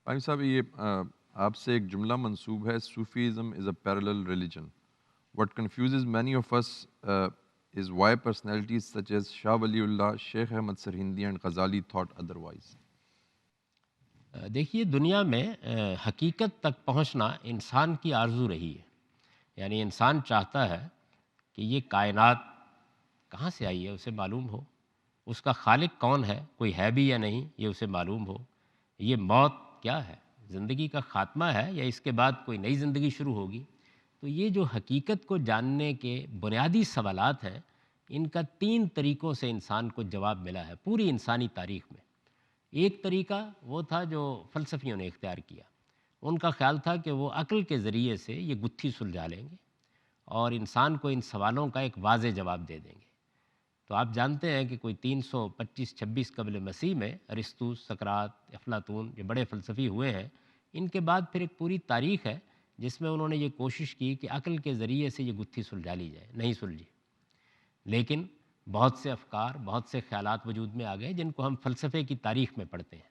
پانی صاحب یہ آپ سے ایک جملہ منسوب ہے، Sufism is a parallel religion. What confuses many of us is why personalities such as Shah Waliullah, Sheikh Ahmad Sarhindi and Ghazali thought otherwise. دیکھیے دنیا میں حقیقت تک پہنچنا انسان کی آرزو رہی ہے. یعنی انسان چاہتا ہے کہ یہ کائنات کہاں سے آئی ہے اسے معلوم ہو، اس کا خالق کون ہے، کوئی ہے بھی یا نہیں یہ اسے معلوم ہو، یہ موت کیا ہے، زندگی کا خاتمہ ہے یا اس کے بعد کوئی نئی زندگی شروع ہوگی. تو یہ جو حقیقت کو جاننے کے بنیادی سوالات ہیں، ان کا 3 طریقوں سے انسان کو جواب ملا ہے پوری انسانی تاریخ میں. ایک طریقہ وہ تھا جو فلسفیوں نے اختیار کیا. ان کا خیال تھا کہ وہ عقل کے ذریعے سے یہ گتھی سلجھا لیں گے اور انسان کو ان سوالوں کا ایک واضح جواب دے دیں گے. تو آپ جانتے ہیں کہ کوئی 325-26 قبل مسیح میں ارسطو، سقراط، افلاطون یہ بڑے فلسفی ہوئے ہیں. ان کے بعد پھر ایک پوری تاریخ ہے جس میں انہوں نے یہ کوشش کی کہ عقل کے ذریعے سے یہ گتھی سلجھا لی جائے. نہیں سلجھی، لیکن بہت سے افکار، بہت سے خیالات وجود میں آ گئے جن کو ہم فلسفے کی تاریخ میں پڑھتے ہیں.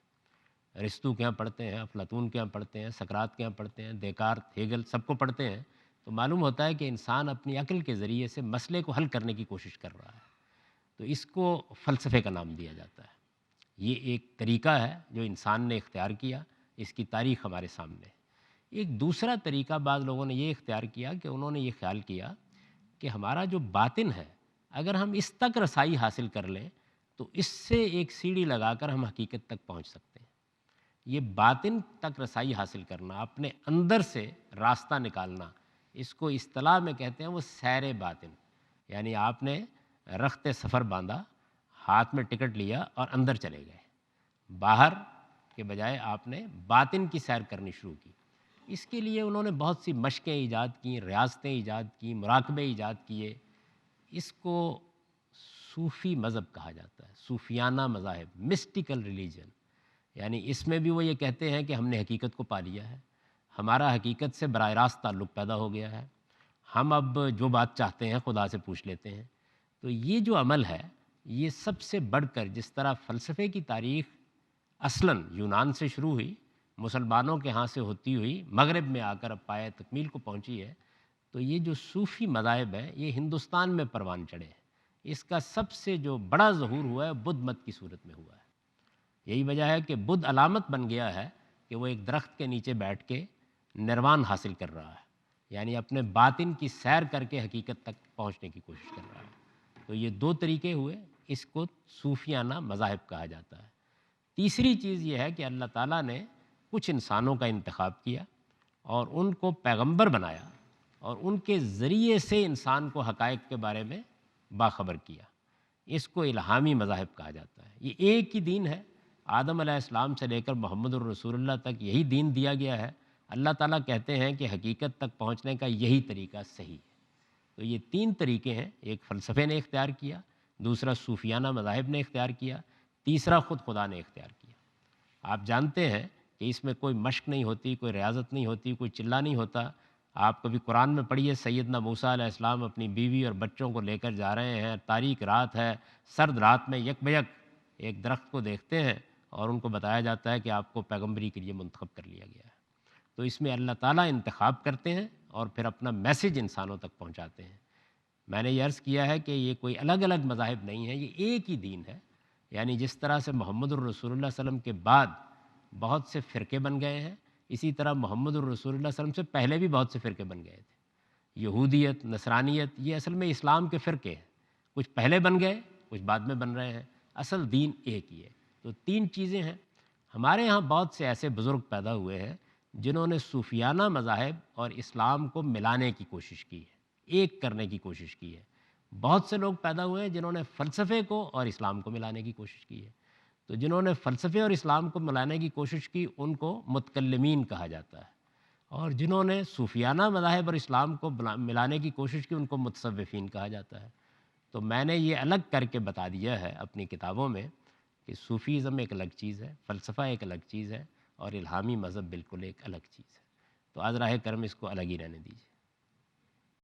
ارسطو کے یہاں پڑھتے ہیں، افلاطون کے یہاں پڑھتے ہیں، سقراط کے یہاں پڑھتے ہیں، دیکارت، ہیگل سب کو پڑھتے ہیں. تو معلوم ہوتا ہے کہ انسان اپنی عقل کے ذریعے سے مسئلے کو حل کرنے کی کوشش کر رہا ہے. تو اس کو فلسفے کا نام دیا جاتا ہے. یہ ایک طریقہ ہے جو انسان نے اختیار کیا، اس کی تاریخ ہمارے سامنے ہے. ایک دوسرا طریقہ بعض لوگوں نے یہ اختیار کیا کہ انہوں نے یہ خیال کیا کہ ہمارا جو باطن ہے اگر ہم اس تک رسائی حاصل کر لیں تو اس سے ایک سیڑھی لگا کر ہم حقیقت تک پہنچ سکتے ہیں. یہ باطن تک رسائی حاصل کرنا، اپنے اندر سے راستہ نکالنا، اس کو اصطلاح میں کہتے ہیں وہ سیر باطن. یعنی آپ نے رخت سفر باندھا، ہاتھ میں ٹکٹ لیا اور اندر چلے گئے، باہر کے بجائے آپ نے باطن کی سیر کرنی شروع کی. اس کے لیے انہوں نے بہت سی مشقیں ایجاد کیں، ریاستیں ایجاد کیں، مراقبے ایجاد کیے. اس کو صوفی مذہب کہا جاتا ہے، صوفیانہ مذاہب، مسٹیکل ریلیجن. یعنی اس میں بھی وہ یہ کہتے ہیں کہ ہم نے حقیقت کو پا لیا ہے، ہمارا حقیقت سے براہ راست تعلق پیدا ہو گیا ہے، ہم اب جو بات چاہتے ہیں خدا سے پوچھ لیتے ہیں. تو یہ جو عمل ہے یہ سب سے بڑھ کر، جس طرح فلسفے کی تاریخ اصلاً یونان سے شروع ہوئی، مسلمانوں کے ہاں سے ہوتی ہوئی مغرب میں آ کر اب پایہ تکمیل کو پہنچی ہے، تو یہ جو صوفی مذاہب ہیں یہ ہندوستان میں پروان چڑھے ہیں. اس کا سب سے جو بڑا ظہور ہوا ہے بدھ مت کی صورت میں ہوا ہے. یہی وجہ ہے کہ بدھ علامت بن گیا ہے کہ وہ ایک درخت کے نیچے بیٹھ کے نروان حاصل کر رہا ہے، یعنی اپنے باطن کی سیر کر کے حقیقت تک پہنچنے کی کوشش کر رہا ہے. تو یہ 2 طریقے ہوئے، اس کو صوفیانہ مذاہب کہا جاتا ہے. تیسری چیز یہ ہے کہ اللہ تعالیٰ نے کچھ انسانوں کا انتخاب کیا اور ان کو پیغمبر بنایا اور ان کے ذریعے سے انسان کو حقائق کے بارے میں باخبر کیا. اس کو الہامی مذاہب کہا جاتا ہے. یہ ایک ہی دین ہے، آدم علیہ السلام سے لے کر محمد الرسول اللہ تک یہی دین دیا گیا ہے. اللہ تعالیٰ کہتے ہیں کہ حقیقت تک پہنچنے کا یہی طریقہ صحیح ہے. تو یہ 3 طریقے ہیں، ایک فلسفے نے اختیار کیا، دوسرا صوفیانہ مذاہب نے اختیار کیا، تیسرا خود خدا نے اختیار کیا. آپ جانتے ہیں کہ اس میں کوئی مشق نہیں ہوتی، کوئی ریاضت نہیں ہوتی، کوئی چلہ نہیں ہوتا. آپ کبھی قرآن میں پڑھیے، سیدنا موسیٰ علیہ السلام اپنی بیوی اور بچوں کو لے کر جا رہے ہیں، تاریک رات ہے، سرد رات میں یک بیک ایک درخت کو دیکھتے ہیں اور ان کو بتایا جاتا ہے کہ آپ کو پیغمبری کے لیے منتخب کر لیا گیا ہے. تو اس میں اللہ تعالیٰ انتخاب کرتے ہیں اور پھر اپنا میسج انسانوں تک پہنچاتے ہیں. میں نے یہ عرض کیا ہے کہ یہ کوئی الگ الگ مذاہب نہیں ہے، یہ ایک ہی دین ہے. یعنی جس طرح سے محمد الرسول اللہ صلی اللہ علیہ وسلم کے بعد بہت سے فرقے بن گئے ہیں، اسی طرح محمد الرسول اللہ صلی اللہ علیہ وسلم سے پہلے بھی بہت سے فرقے بن گئے تھے. یہودیت، نصرانیت یہ اصل میں اسلام کے فرقے ہیں، کچھ پہلے بن گئے، کچھ بعد میں بن رہے ہیں، اصل دین ایک ہی ہے. تو 3 چیزیں ہیں. ہمارے ہاں بہت سے ایسے بزرگ پیدا ہوئے ہیں جنہوں نے صوفیانہ مذاہب اور اسلام کو ملانے کی کوشش کی ہے، ایک کرنے کی کوشش کی ہے. بہت سے لوگ پیدا ہوئے ہیں جنہوں نے فلسفے کو اور اسلام کو ملانے کی کوشش کی ہے. تو جنہوں نے فلسفے اور اسلام کو ملانے کی کوشش کی ان کو متکلمین کہا جاتا ہے، اور جنہوں نے صوفیانہ مذاہب اور اسلام کو ملانے کی کوشش کی ان کو متصوفین کہا جاتا ہے. تو میں نے یہ الگ کر کے بتا دیا ہے اپنی کتابوں میں کہ صوفیزم ایک الگ چیز ہے، فلسفہ ایک الگ چیز ہے، اور الہامی مذہب بالکل ایک الگ چیز ہے. تو آج راہ کرم اس کو الگ ہی رہنے دیجیے.